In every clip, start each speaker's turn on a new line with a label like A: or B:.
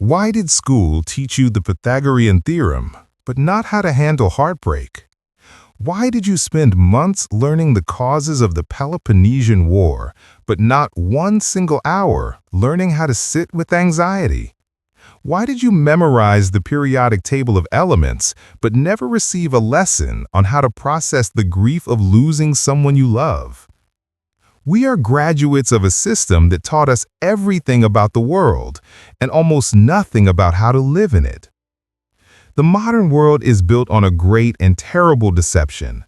A: Why did school teach you the Pythagorean theorem, but not how to handle heartbreak? Why did you spend months learning the causes of the Peloponnesian War, but not one single hour learning how to sit with anxiety? Why did you memorize the periodic table of elements, but never receive a lesson on how to process the grief of losing someone you love? We are graduates of a system that taught us everything about the world and almost nothing about how to live in it. The modern world is built on a great and terrible deception,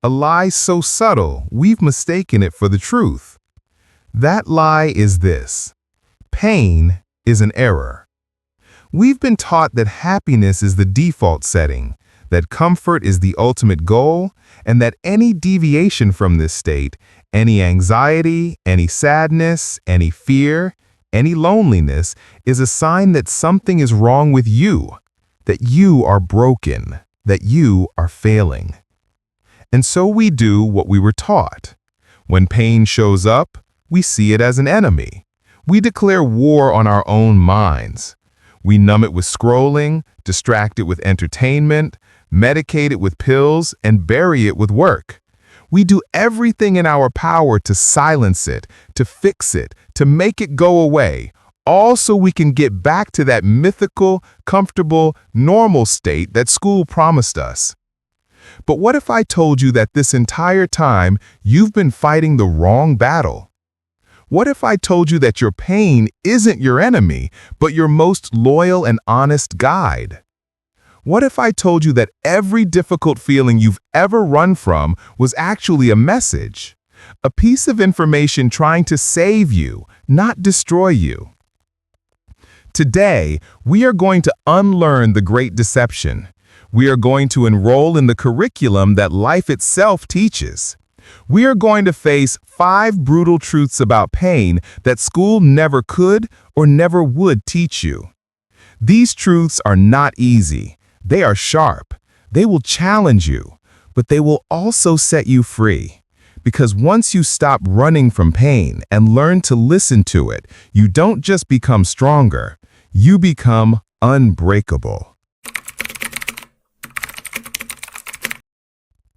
A: a lie so subtle we've mistaken it for the truth. That lie is this: pain is an error. We've been taught that happiness is the default setting, that comfort is the ultimate goal, and that any deviation from this state, any anxiety, any sadness, any fear, any loneliness, is a sign that something is wrong with you, that you are broken, that you are failing. And so we do what we were taught. When pain shows up, we see it as an enemy. We declare war on our own minds. We numb it with scrolling, distract it with entertainment, medicate it with pills, and bury it with work. We do everything in our power to silence it, to fix it, to make it go away, all so we can get back to that mythical, comfortable, normal state that school promised us. But what if I told you that this entire time you've been fighting the wrong battle? What if I told you that your pain isn't your enemy, but your most loyal and honest guide? What if I told you that every difficult feeling you've ever run from was actually a message, a piece of information trying to save you, not destroy you? Today, we are going to unlearn the great deception. We are going to enroll in the curriculum that life itself teaches. We are going to face 5 brutal truths about pain that school never could or never would teach you. These truths are not easy. They are sharp. They will challenge you, but they will also set you free. Because once you stop running from pain and learn to listen to it, you don't just become stronger, you become unbreakable.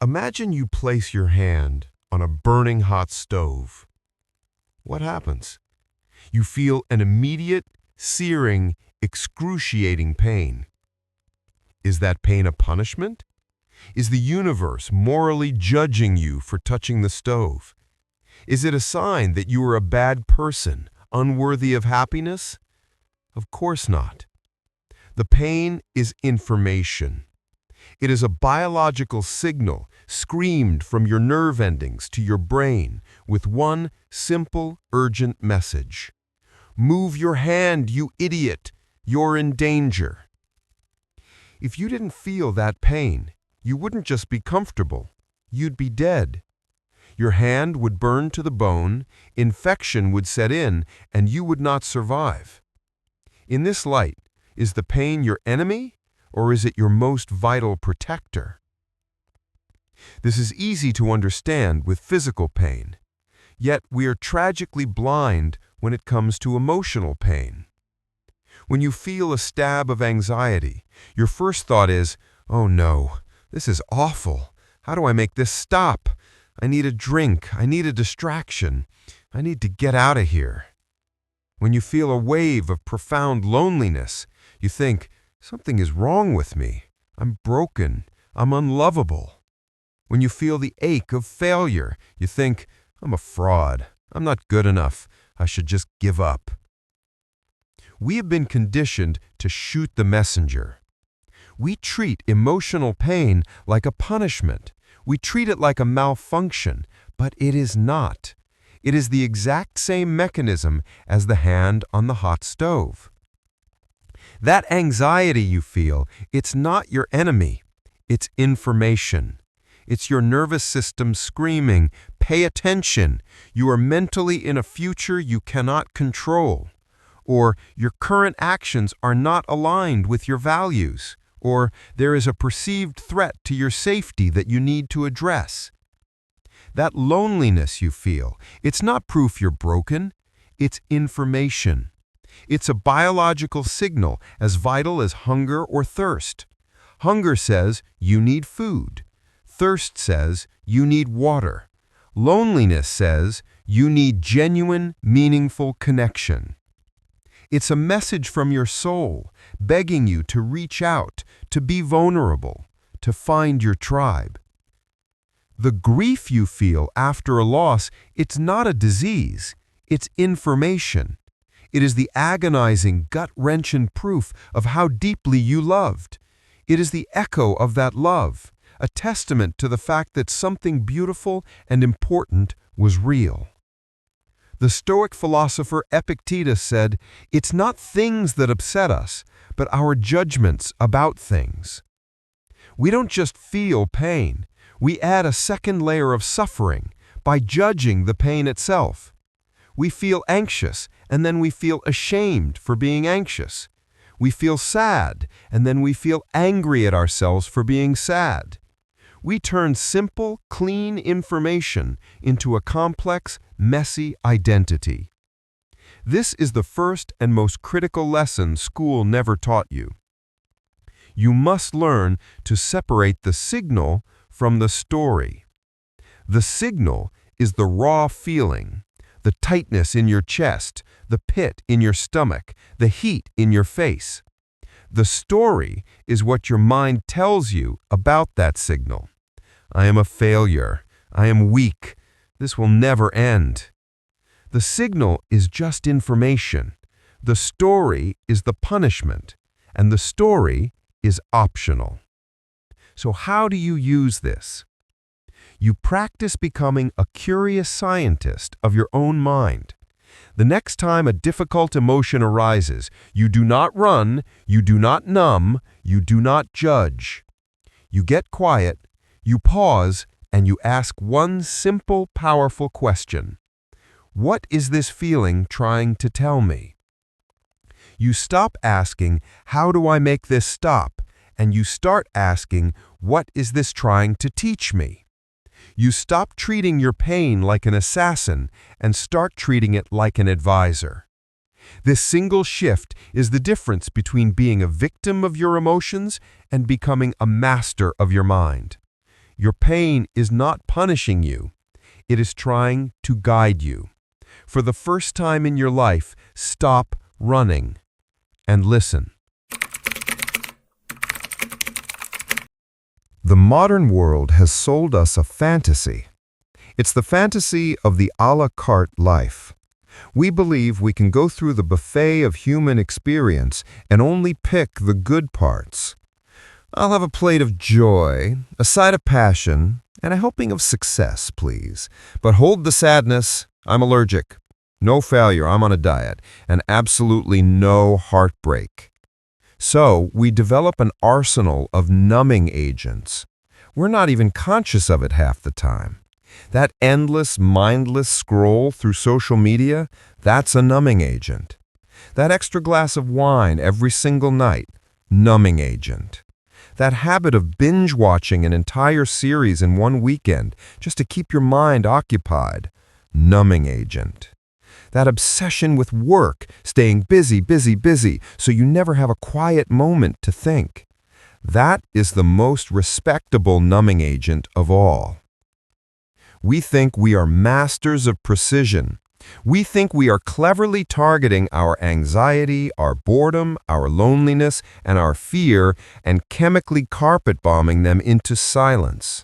B: Imagine you place your hand on a burning hot stove. What happens? You feel an immediate, searing, excruciating pain. Is that pain a punishment? Is the universe morally judging you for touching the stove? Is it a sign that you are a bad person, unworthy of happiness? Of course not. The pain is information. It is a biological signal screamed from your nerve endings to your brain with one simple, urgent message. Move your hand, you idiot! You're in danger. If you didn't feel that pain, you wouldn't just be comfortable, you'd be dead. Your hand would burn to the bone, infection would set in, and you would not survive. In this light, is the pain your enemy, or is it your most vital protector? This is easy to understand with physical pain, yet we are tragically blind when it comes to emotional pain. When you feel a stab of anxiety, your first thought is, "Oh no, this is awful. How do I make this stop? I need a drink. I need a distraction. I need to get out of here." When you feel a wave of profound loneliness, you think, "Something is wrong with me. I'm broken. I'm unlovable." When you feel the ache of failure, you think, "I'm a fraud. I'm not good enough. I should just give up." We have been conditioned to shoot the messenger. We treat emotional pain like a punishment. We treat it like a malfunction, but it is not. It is the exact same mechanism as the hand on the hot stove. That anxiety you feel, it's not your enemy. It's information. It's your nervous system screaming, "Pay attention. You are mentally in a future you cannot control." Or your current actions are not aligned with your values. Or there is a perceived threat to your safety that you need to address. That loneliness you feel, it's not proof you're broken. It's information. It's a biological signal as vital as hunger or thirst. Hunger says you need food. Thirst says you need water. Loneliness says you need genuine, meaningful connection. It's a message from your soul, begging you to reach out, to be vulnerable, to find your tribe. The grief you feel after a loss, it's not a disease, it's information. It is the agonizing, gut-wrenching proof of how deeply you loved. It is the echo of that love, a testament to the fact that something beautiful and important was real. The Stoic philosopher Epictetus said, "It's not things that upset us, but our judgments about things." We don't just feel pain, we add a second layer of suffering by judging the pain itself. We feel anxious, and then we feel ashamed for being anxious. We feel sad, and then we feel angry at ourselves for being sad. We turn simple, clean information into a complex, messy identity. This is the first and most critical lesson school never taught you. You must learn to separate the signal from the story. The signal is the raw feeling, the tightness in your chest, the pit in your stomach, the heat in your face. The story is what your mind tells you about that signal. I am a failure. I am weak. This will never end. The signal is just information. The story is the punishment, and the story is optional. So how do you use this? You practice becoming a curious scientist of your own mind. The next time a difficult emotion arises, you do not run, you do not numb, you do not judge. You get quiet, you pause, and you ask one simple, powerful question. What is this feeling trying to tell me? You stop asking, how do I make this stop? And you start asking, what is this trying to teach me? You stop treating your pain like an assassin and start treating it like an advisor. This single shift is the difference between being a victim of your emotions and becoming a master of your mind. Your pain is not punishing you. It is trying to guide you. For the first time in your life, stop running and listen.
A: The modern world has sold us a fantasy. It's the fantasy of the a la carte life. We believe we can go through the buffet of human experience and only pick the good parts. I'll have a plate of joy, a side of passion, and a helping of success, please. But hold the sadness, I'm allergic. No failure, I'm on a diet, and absolutely no heartbreak. So we develop an arsenal of numbing agents. We're not even conscious of it half the time. That endless, mindless scroll through social media, that's a numbing agent. That extra glass of wine every single night, numbing agent. That habit of binge-watching an entire series in one weekend just to keep your mind occupied, numbing agent. That obsession with work, staying busy, so you never have a quiet moment to think. That is the most respectable numbing agent of all. We think we are masters of precision. We think we are cleverly targeting our anxiety, our boredom, our loneliness, and our fear, and chemically carpet bombing them into silence.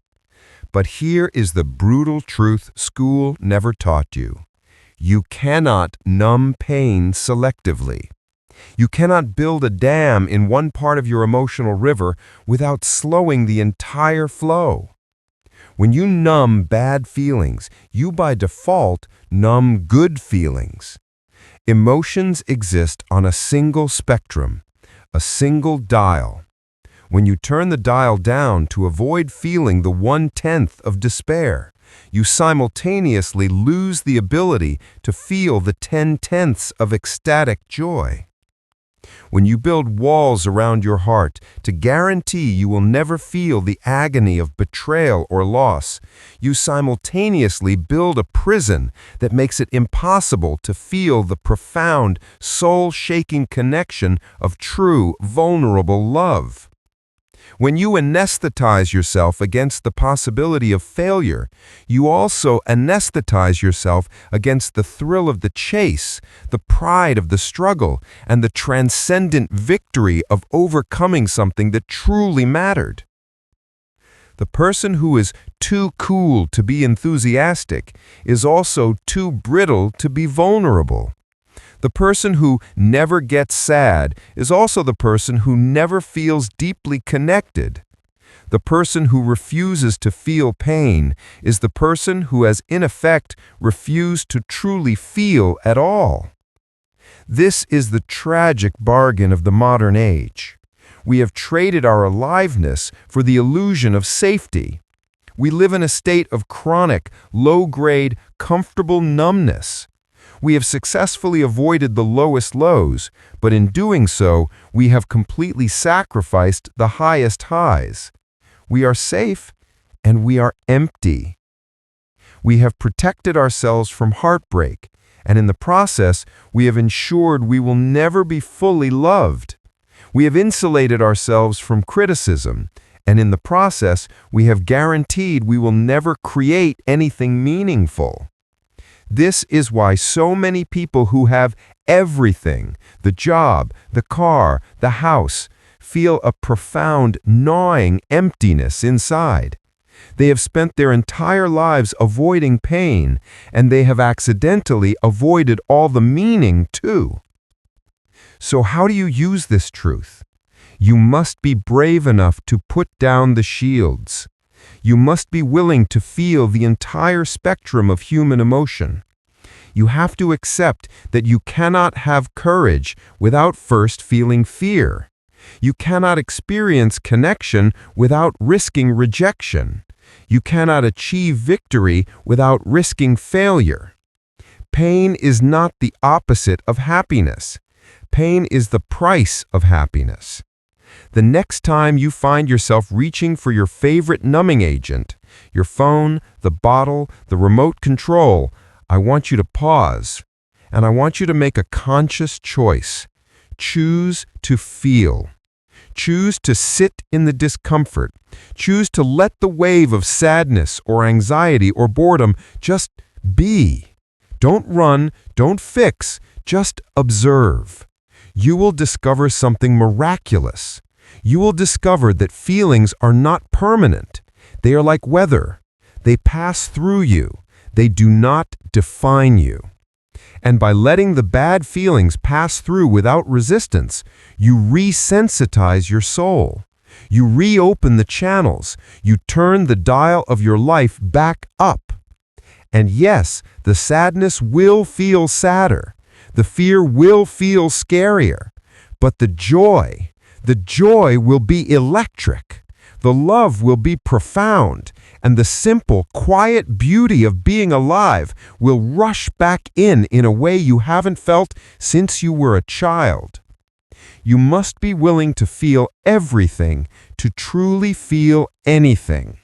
A: But here is the brutal truth school never taught you. You cannot numb pain selectively. You cannot build a dam in one part of your emotional river without slowing the entire flow. When you numb bad feelings, you by default numb good feelings. Emotions exist on a single spectrum, a single dial. When you turn the dial down to avoid feeling the 1/10 of despair, you simultaneously lose the ability to feel the 10/10ths of ecstatic joy.
B: When you build walls around your heart to guarantee you will never feel the agony of betrayal or loss, you simultaneously build a prison that makes it impossible to feel the profound, soul-shaking connection of true, vulnerable love. When you anesthetize yourself against the possibility of failure, you also anesthetize yourself against the thrill of the chase, the pride of the struggle, and the transcendent victory of overcoming something that truly mattered. The person who is too cool to be enthusiastic is also too brittle to be vulnerable. The person who never gets sad is also the person who never feels deeply connected. The person who refuses to feel pain is the person who has in effect refused to truly feel at all. This is the tragic bargain of the modern age. We have traded our aliveness for the illusion of safety. We live in a state of chronic, low-grade, comfortable numbness. We have successfully avoided the lowest lows, but in doing so, we have completely sacrificed the highest highs. We are safe, and we are empty. We have protected ourselves from heartbreak, and in the process, we have ensured we will never be fully loved. We have insulated ourselves from criticism, and in the process, we have guaranteed we will never create anything meaningful. This is why so many people who have everything, the job, the car, the house, feel a profound, gnawing emptiness inside. They have spent their entire lives avoiding pain, and they have accidentally avoided all the meaning too. So how do you use this truth? You must be brave enough to put down the shields. You must be willing to feel the entire spectrum of human emotion. You have to accept that you cannot have courage without first feeling fear. You cannot experience connection without risking rejection. You cannot achieve victory without risking failure. Pain is not the opposite of happiness. Pain is the price of happiness. The next time you find yourself reaching for your favorite numbing agent, your phone, the bottle, the remote control, I want you to pause, and I want you to make a conscious choice. Choose to feel. Choose to sit in the discomfort. Choose to let the wave of sadness or anxiety or boredom just be. Don't run, don't fix, just observe. You will discover something miraculous. You will discover that feelings are not permanent. They are like weather. They pass through you. They do not define you. And by letting the bad feelings pass through without resistance, you resensitize your soul. You reopen the channels. You turn the dial of your life back up. And yes, the sadness will feel sadder. The fear will feel scarier. But the joy will be electric. The love will be profound. And the simple, quiet beauty of being alive will rush back in a way you haven't felt since you were a child. You must be willing to feel everything to truly feel anything.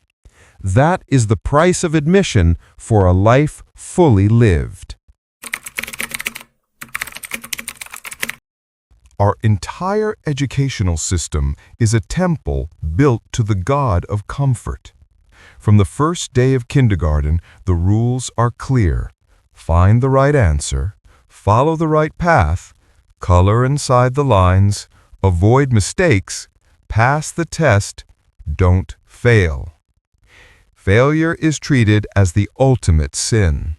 B: That is the price of admission for a life fully lived.
A: Our entire educational system is a temple built to the God of comfort. From the first day of kindergarten, the rules are clear. Find the right answer, follow the right path, color inside the lines, avoid mistakes, pass the test, don't fail. Failure is treated as the ultimate sin.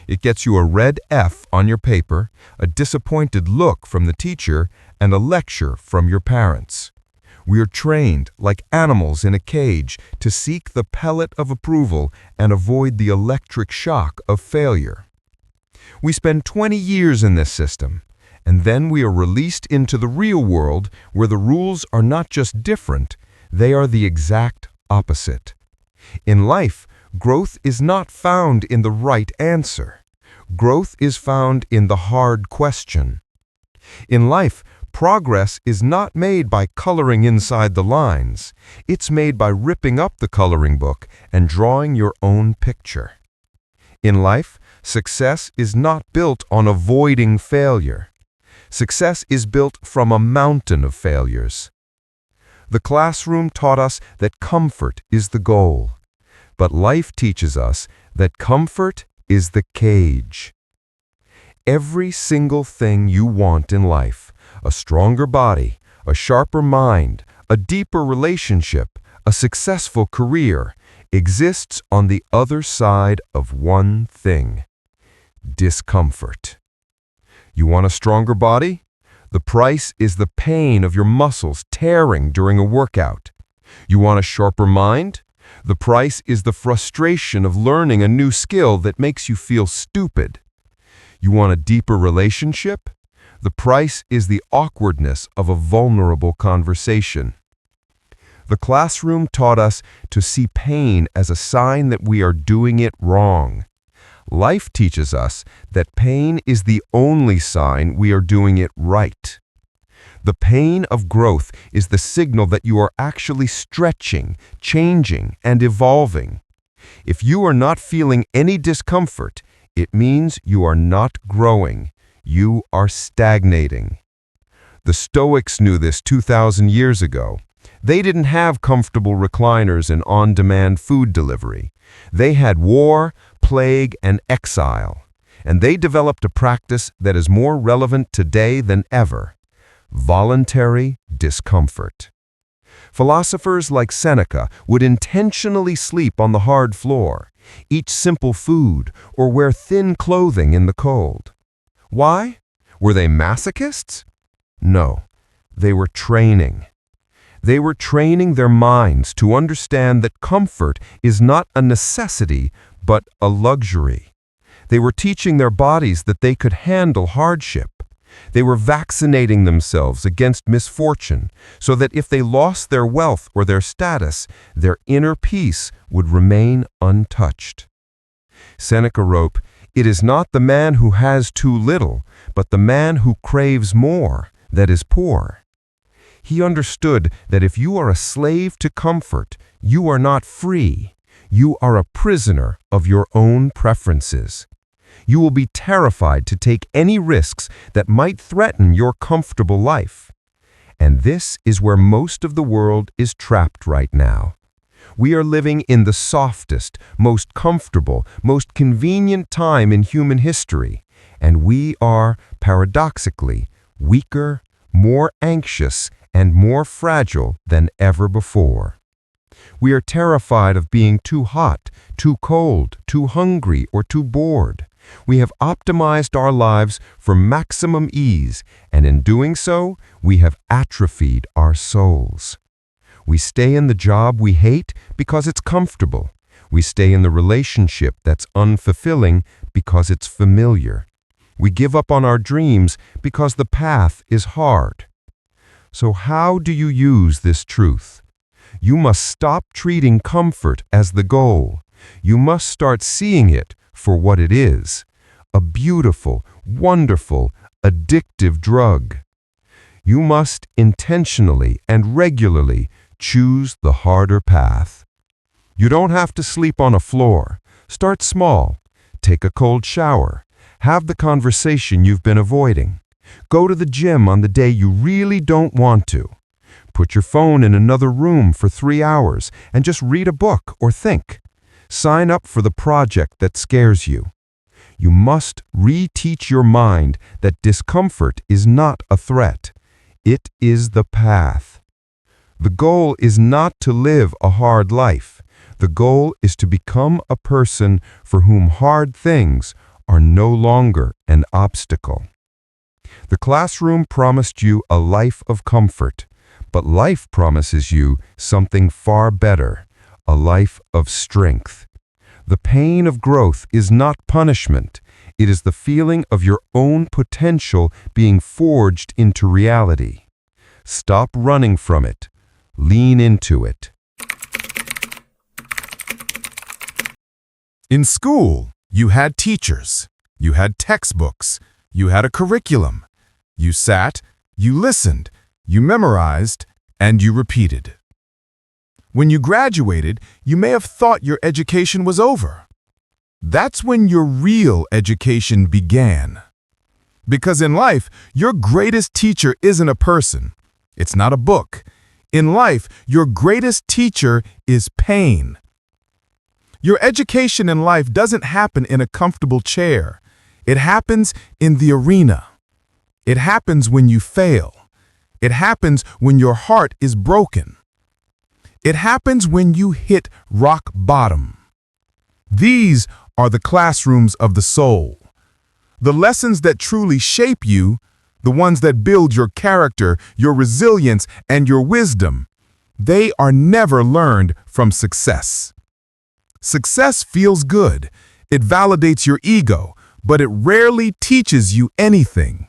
A: It gets you a red F on your paper, a disappointed look from the teacher, and a lecture from your parents. We are trained, like animals in a cage, to seek the pellet of approval and avoid the electric shock of failure. We spend 20 years in this system, and then we are released into the real world where the rules are not just different, they are the exact opposite. In life, growth is not found in the right answer. Growth is found in the hard question. In life,
B: Progress is not made by coloring inside the lines. It's made by ripping up the coloring book and drawing your own picture. In life, success is not built on avoiding failure. Success is built from a mountain of failures. The classroom taught us that comfort is the goal, but life teaches us that comfort is the cage. Every single thing you want in life, a stronger body, a sharper mind, a deeper relationship, a successful career, exists on the other side of one thing: discomfort. You want a stronger body? The price is the pain of your muscles tearing during a workout. You want a sharper mind? The price is the frustration of learning a new skill that makes you feel stupid. You want a deeper relationship? The price is the awkwardness of a vulnerable conversation. The classroom taught us to see pain as a sign that we are doing it wrong. Life teaches us that pain is the only sign we are doing it right. The pain of growth is the signal that you are actually stretching, changing, and evolving. If you are not feeling any discomfort, it means you are not growing. You are stagnating. The Stoics knew this 2,000 years ago. They didn't have comfortable recliners and on-demand food delivery. They had war, plague, and exile. And they developed a practice that is more relevant today than ever: voluntary discomfort. Philosophers like Seneca would intentionally sleep on the hard floor, eat simple food, or wear thin clothing in the cold. Why? Were they masochists? No, they were training. They were training their minds to understand that comfort is not a necessity, but a luxury. They were teaching their bodies that they could handle hardship. They were vaccinating themselves against misfortune so that if they lost their wealth or their status, their inner peace would remain untouched. Seneca wrote, "It is not the man who has too little, but the man who craves more that is poor." He understood that if you are a slave to comfort, you are not free. You are a prisoner of your own preferences. You will be terrified to take any risks that might threaten your comfortable life. And this is where most of the world is trapped right now. We are living in the softest, most comfortable, most convenient time in human history, and we are, paradoxically, weaker, more anxious, and more fragile than ever before. We are terrified of being too hot, too cold, too hungry, or too bored. We have optimized our lives for maximum ease, and in doing so, we have atrophied our souls. We stay in the job we hate because it's comfortable. We stay in the relationship that's unfulfilling because it's familiar. We give up on our dreams because the path is hard. So how do you use this truth? You must stop treating comfort as the goal. You must start seeing it for what it is: a beautiful, wonderful, addictive drug. You must intentionally and regularly choose the harder path. You don't have to sleep on a floor. Start small. Take a cold shower. Have the conversation you've been avoiding. Go to the gym on the day you really don't want to. Put your phone in another room for 3 hours and just read a book or think. Sign up for the project that scares you. You must reteach your mind that discomfort is not a threat. It is the path. The goal is not to live a hard life. The goal is to become a person for whom hard things are no longer an obstacle. The classroom promised you a life of comfort, but life promises you something far better: a life of strength. The pain of growth is not punishment. It is the feeling of your own potential being forged into reality. Stop running from it. Lean into it.
A: In school, you had teachers, you had textbooks, you had a curriculum. You sat, You listened, you memorized, and you repeated. When you graduated, you may have thought your education was over. That's when your real education began. Because in life, your greatest teacher isn't a person. It's not a book. In life, your greatest teacher is pain. Your education in life doesn't happen in a comfortable chair. It happens in the arena. It happens when you fail. It happens when your heart is broken. It happens when you hit rock bottom. These are the classrooms of the soul. The lessons that truly shape you, the ones that build your character, your resilience, and your wisdom, they are never learned from success. Success feels good. It validates your ego, but it rarely teaches you anything.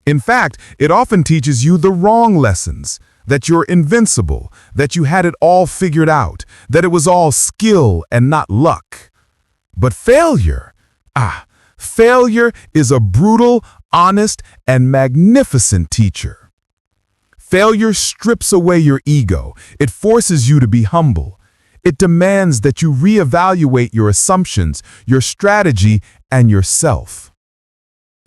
A: In fact, it often teaches you the wrong lessons, that you're invincible, that you had it all figured out, that it was all skill and not luck. But failure is a brutal, honest, and magnificent teacher. Failure strips away your ego. It forces you to be humble. It demands that you reevaluate your assumptions, your strategy, and yourself.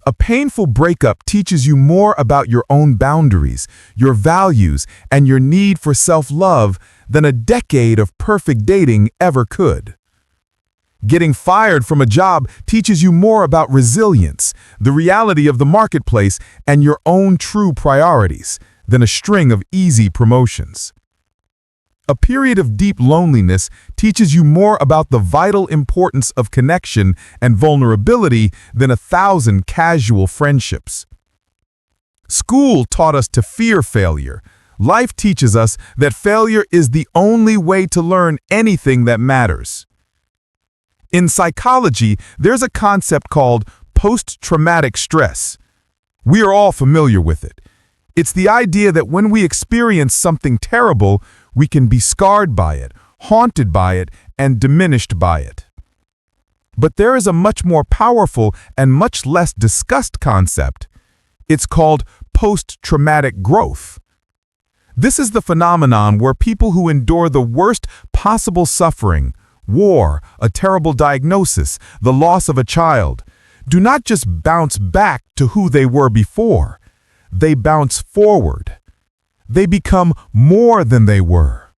A: A painful breakup teaches you more about your own boundaries, your values, and your need for self-love than a decade of perfect dating ever could. Getting fired from a job teaches you more about resilience, the reality of the marketplace, and your own true priorities than a string of easy promotions. A period of deep loneliness teaches you more about the vital importance of connection and vulnerability than 1,000 casual friendships. School taught us to fear failure. Life teaches us that failure is the only way to learn anything that matters. In psychology, there's a concept called post-traumatic stress. We are all familiar with it. It's the idea that when we experience something terrible, we can be scarred by it, haunted by it, and diminished by it. But there is a much more powerful and much less discussed concept. It's called post-traumatic growth. This is the phenomenon where people who endure the worst possible suffering, war, a terrible diagnosis, the loss of a child, do not just bounce back to who they were before. They bounce forward. They become more than they were.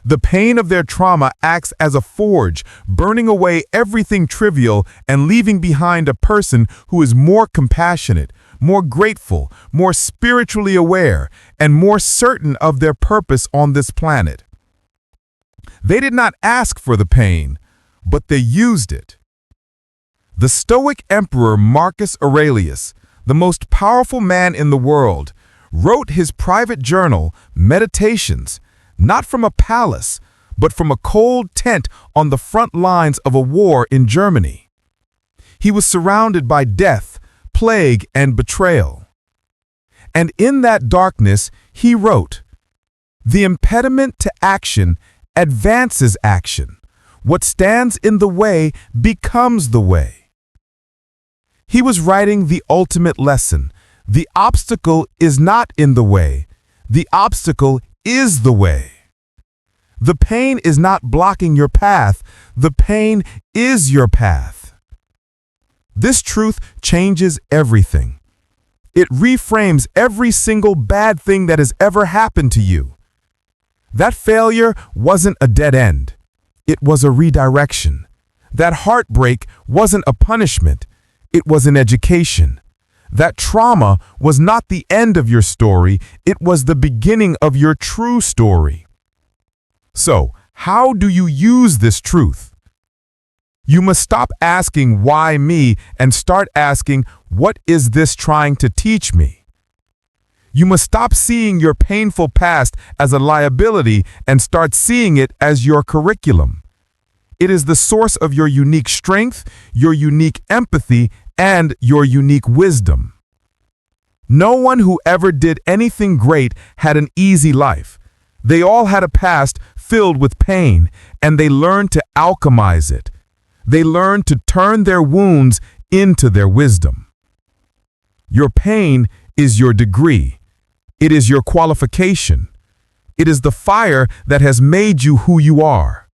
A: The pain of their trauma acts as a forge, burning away everything trivial and leaving behind a person who is more compassionate, more grateful, more spiritually aware, and more certain of their purpose on this planet. They did not ask for the pain, but they used it. The Stoic emperor Marcus Aurelius, the most powerful man in the world, wrote his private journal, Meditations, not from a palace, but from a cold tent on the front lines of a war in Germany. He was surrounded by death, plague, and betrayal. And in that darkness, he wrote, "The impediment to action advances action. What stands in the way becomes the way." He was writing the ultimate lesson. The obstacle is not in the way. The obstacle is the way. The pain is not blocking your path. The pain is your path. This truth changes everything. It reframes every single bad thing that has ever happened to you. That failure wasn't a dead end. It was a redirection. That heartbreak wasn't a punishment. It was an education. That trauma was not the end of your story. It was the beginning of your true story. So, how do you use this truth? You must stop asking, "Why me?" and start asking, "What is this trying to teach me?" You must stop seeing your painful past as a liability and start seeing it as your curriculum. It is the source of your unique strength, your unique empathy, and your unique wisdom. No one who ever did anything great had an easy life. They all had a past filled with pain, and they learned to alchemize it. They learned to turn their wounds into their wisdom. Your pain is your degree. It is your qualification. It is the fire that has made you who you are.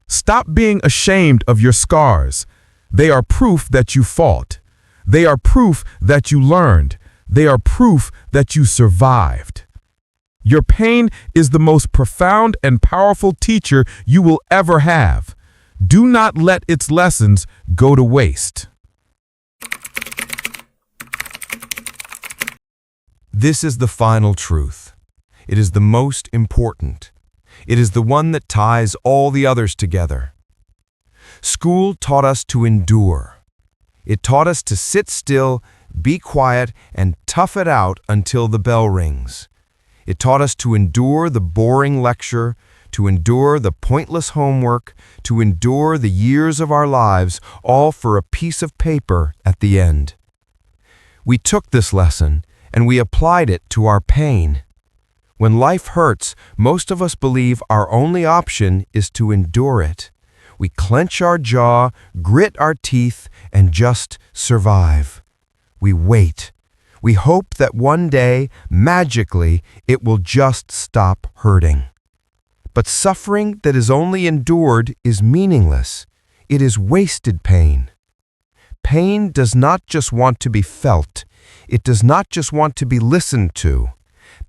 A: Stop being ashamed of your scars. They are proof that you fought. They are proof that you learned. They are proof that you survived. Your pain is the most profound and powerful teacher you will ever have. Do not let its lessons go to waste. This is the final truth. It is the most important. It is the one that ties all the others together. School taught us to endure. It taught us to sit still, be quiet, and tough it out until the bell rings. It taught us to endure the boring lecture, to endure the pointless homework, to endure the years of our lives, all for a piece of paper at the end. We took this lesson and we applied it to our pain. When life hurts, most of us believe our only option is to endure it. We clench our jaw, grit our teeth, and just survive. We wait. We hope that one day, magically, it will just stop hurting. But suffering that is only endured is meaningless. It is wasted pain. Pain does not just want to be felt. It does not just want to be listened to.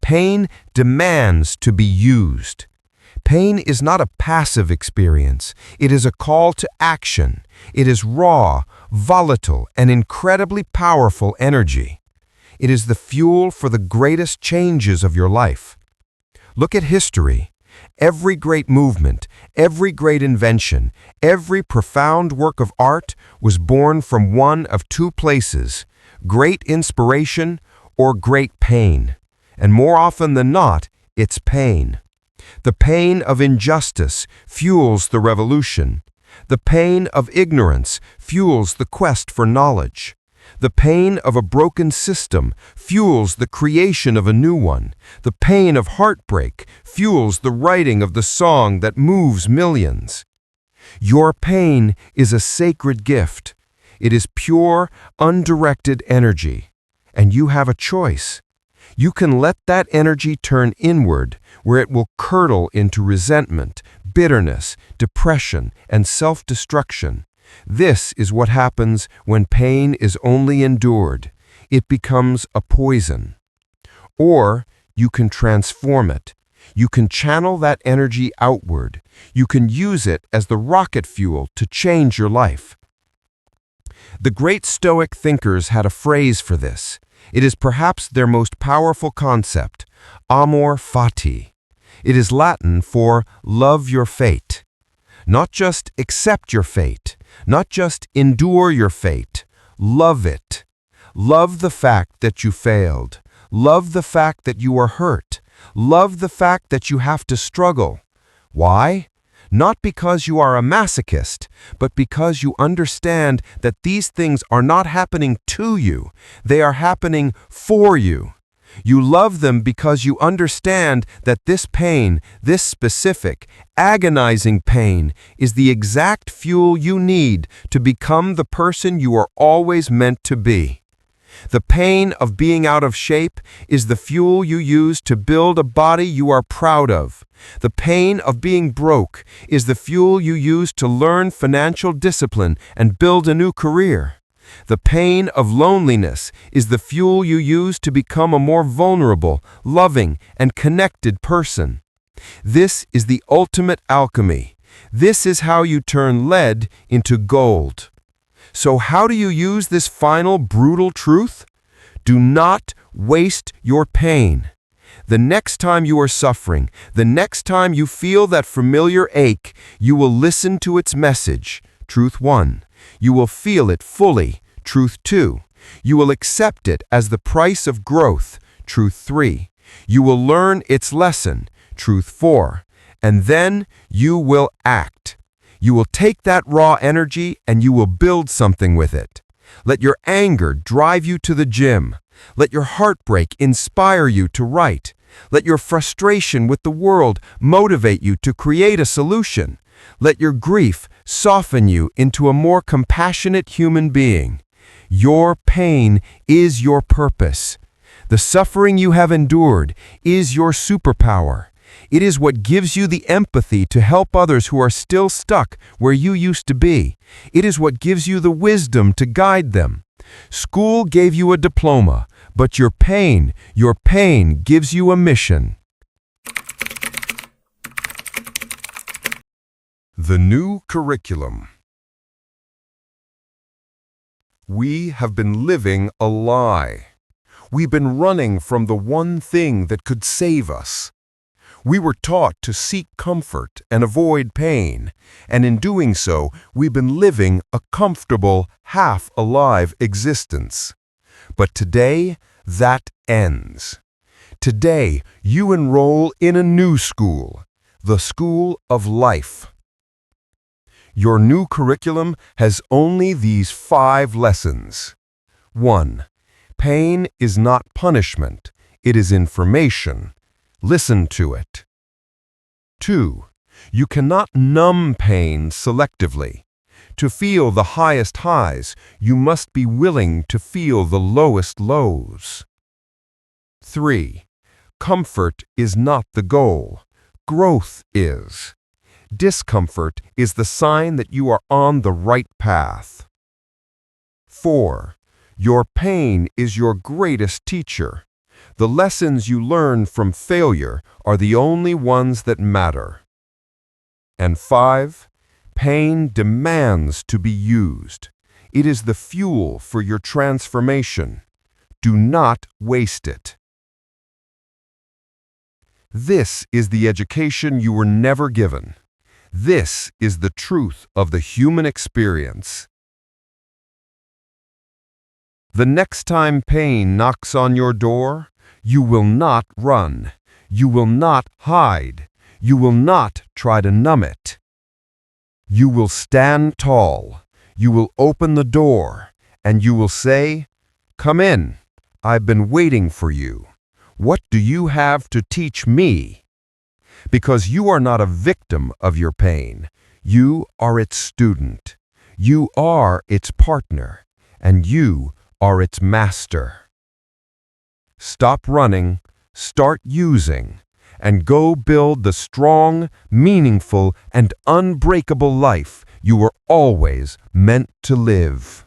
A: Pain demands to be used. Pain is not a passive experience. It is a call to action. It is raw, volatile, and incredibly powerful energy. It is the fuel for the greatest changes of your life. Look at history. Every great movement, every great invention, every profound work of art was born from one of two places: great inspiration or great pain. And more often than not, it's pain. The pain of injustice fuels the revolution. The pain of ignorance fuels the quest for knowledge. The pain of a broken system fuels the creation of a new one. The pain of heartbreak fuels the writing of the song that moves millions. Your pain is a sacred gift. It is pure, undirected energy. And you have a choice. You can let that energy turn inward, where it will curdle into resentment, bitterness, depression, and self-destruction. This is what happens when pain is only endured. It becomes a poison. Or you can transform it. You can channel that energy outward. You can use it as the rocket fuel to change your life. The great Stoic thinkers had a phrase for this. It is perhaps their most powerful concept, Amor Fati. It is Latin for love your fate. Not just accept your fate, not just endure your fate. Love it. Love the fact that you failed. Love the fact that you are hurt. Love the fact that you have to struggle. Why? Not because you are a masochist, but because you understand that these things are not happening to you. They are happening for you. You love them because you understand that this pain, this specific, agonizing pain, is the exact fuel you need to become the person you are always meant to be. The pain of being out of shape is the fuel you use to build a body you are proud of. The pain of being broke is the fuel you use to learn financial discipline and build a new career. The pain of loneliness is the fuel you use to become a more vulnerable, loving, and connected person. This is the ultimate alchemy. This is how you turn lead into gold. So how do you use this final brutal truth? Do not waste your pain. The next time you are suffering, the next time you feel that familiar ache, you will listen to its message, truth 1. You will feel it fully, truth 2. You will accept it as the price of growth, truth 3. You will learn its lesson, truth 4. And then you will act. You will take that raw energy and you will build something with it. Let your anger drive you to the gym. Let your heartbreak inspire you to write. Let your frustration with the world motivate you to create a solution. Let your grief soften you into a more compassionate human being. Your pain is your purpose.
B: The suffering you have endured is your superpower. It is what gives you the empathy to help others who are still stuck where you used to be. It is what gives you the wisdom to guide them. School gave you a diploma, but your pain gives you a mission. The new curriculum. We have been living a lie. We've been running from the one thing that could save us. We were taught to seek comfort and avoid pain, and in doing so, we've been living a comfortable, half-alive existence. But today, that ends. Today, you enroll in a new school, the School of Life. Your new curriculum has only these 5 lessons. 1. Pain is not punishment, it is information. Listen to it. 2. You cannot numb pain selectively. To feel the highest highs, you must be willing to feel the lowest lows. 3. Comfort is not the goal. Growth is. Discomfort is the sign that you are on the right path. 4. Your pain is your greatest teacher. The lessons you learn from failure are the only ones that matter. And 5. Pain demands to be used. It is the fuel for your transformation. Do not waste it. This is the education you were never given. This is the truth of the human experience. The next time pain knocks on your door, you will not run. You will not hide. You will not try to numb it. You will stand tall. You will open the door, and you will say, "Come in. I've been waiting for you. What do you have to teach me?" Because you are not a victim of your pain. You are its student. You are its partner, and you are its master. Stop running, start using, and go build the strong, meaningful, and unbreakable life you were always meant to live.